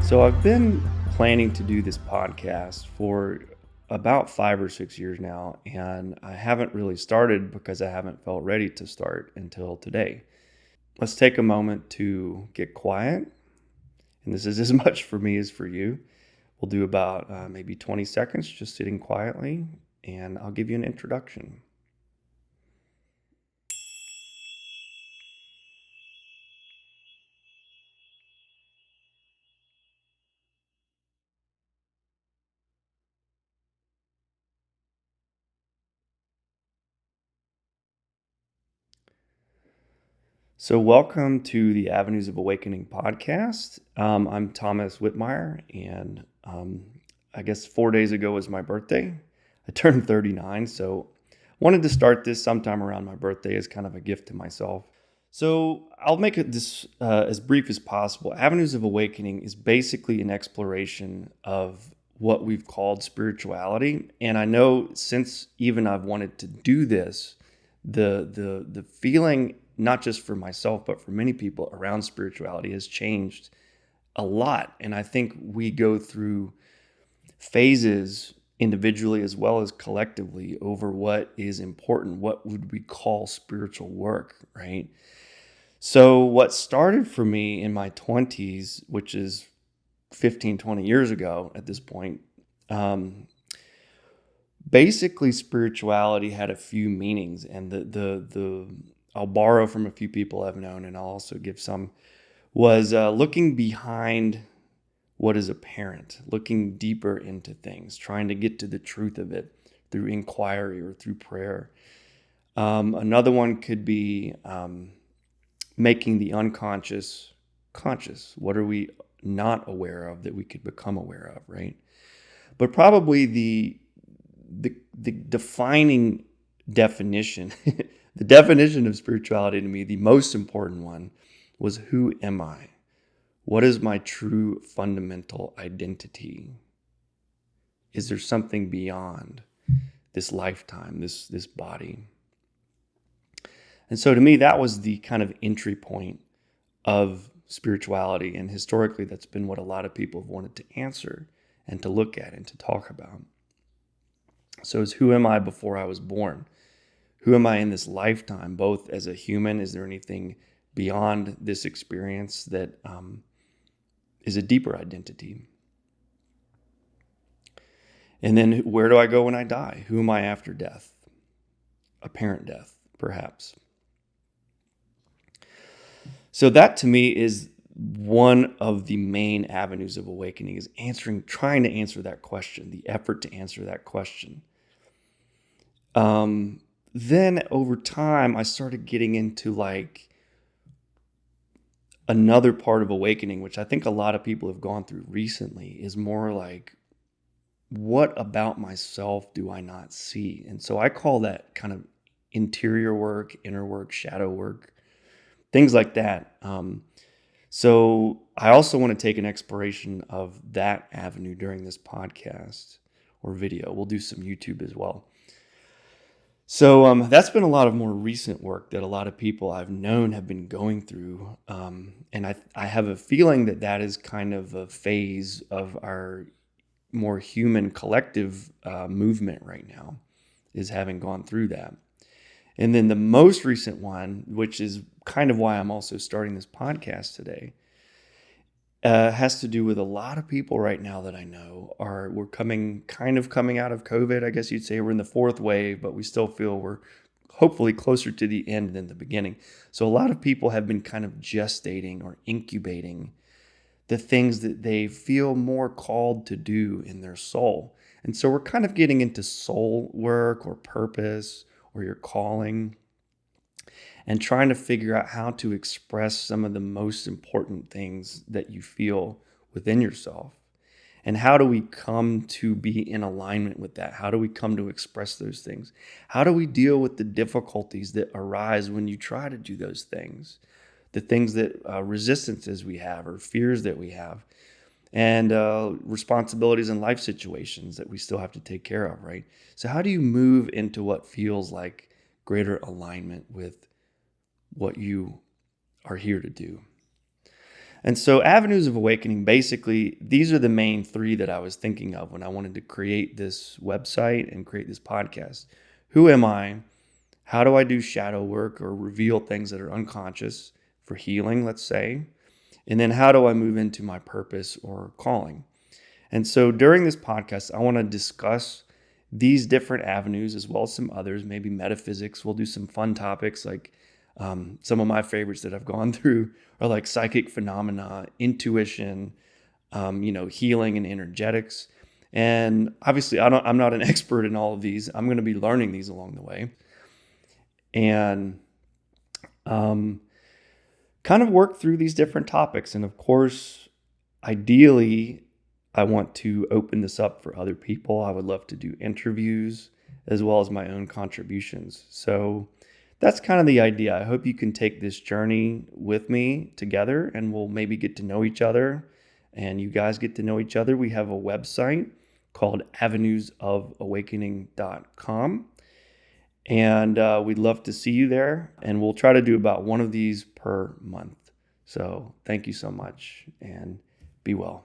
So I've been planning to do this podcast for about 5 or 6 years now, and I haven't really started because I haven't felt ready to start until today. Let's take a moment to get quiet, and this is as much for me as for you. We'll do about maybe 20 seconds just sitting quietly, and I'll give you an introduction. So, welcome to the Avenues of Awakening podcast. I'm Thomas Whitmire, and I guess 4 days ago was my birthday. I turned 39, so wanted to start this sometime around my birthday as kind of a gift to myself. So, I'll make it this as brief as possible. Avenues of Awakening is basically an exploration of what we've called spirituality, and I know since even I've wanted to do this, the feeling not just for myself, but for many people around spirituality has changed a lot. And I think we go through phases individually as well as collectively over what is important. What would we call spiritual work, right? So, what started for me in my 20s, which is 15, 20 years ago at this point, basically spirituality had a few meanings, and the I'll borrow from a few people I've known, and I'll also give some, was looking behind what is apparent, looking deeper into things, trying to get to the truth of it through inquiry or through prayer. Another one could be making the unconscious conscious. What are we not aware of that we could become aware of, right? But probably the defining definition, the definition of spirituality to me, the most important one, was who am I? What is my true fundamental identity? Is there something beyond this lifetime, this body? And so to me, that was the kind of entry point of spirituality. And historically, that's been what a lot of people have wanted to answer and to look at and to talk about. So it's who am I before I was born? Who am I in this lifetime, both as a human? Is there anything beyond this experience that is a deeper identity? And then where do I go when I die? Who am I after death? Apparent death, perhaps. So that to me is one of the main avenues of awakening, is trying to answer that question, the effort to answer that question. Then over time, I started getting into like another part of awakening, which I think a lot of people have gone through recently, is more like, what about myself do I not see? And so I call that kind of interior work, inner work, shadow work, things like that. So I also want to take an exploration of that avenue during this podcast or video. We'll do some YouTube as well. So that's been a lot of more recent work that a lot of people I've known have been going through. And I have a feeling that that is kind of a phase of our more human collective movement right now, is having gone through that. And then the most recent one, which is kind of why I'm also starting this podcast today, has to do with a lot of people right now that I know we're coming out of COVID. I guess you'd say we're in the fourth wave, but we still feel we're hopefully closer to the end than the beginning. So a lot of people have been kind of gestating or incubating the things that they feel more called to do in their soul. And so we're kind of getting into soul work or purpose or your calling, and trying to figure out how to express some of the most important things that you feel within yourself. And how do we come to be in alignment with that? How do we come to express those things? How do we deal with the difficulties that arise when you try to do those things? The things that resistances we have or fears that we have, and responsibilities in life situations that we still have to take care of, right? So how do you move into what feels like greater alignment with what you are here to do? And so avenues of awakening, basically, these are the main three that I was thinking of when I wanted to create this website and create this podcast. Who am I? How do I do shadow work or reveal things that are unconscious for healing, let's say? And then how do I move into my purpose or calling? And so during this podcast, I want to discuss these different avenues as well as some others, maybe metaphysics. We'll do some fun topics like some of my favorites that I've gone through are like psychic phenomena, intuition, healing and energetics. And obviously, I'm not an expert in all of these. I'm going to be learning these along the way. And kind of work through these different topics. And of course, ideally, I want to open this up for other people. I would love to do interviews as well as my own contributions. So that's kind of the idea. I hope you can take this journey with me together and we'll maybe get to know each other and you guys get to know each other. We have a website called avenuesofawakening.com. And we'd love to see you there. And we'll try to do about one of these per month. So thank you so much and be well.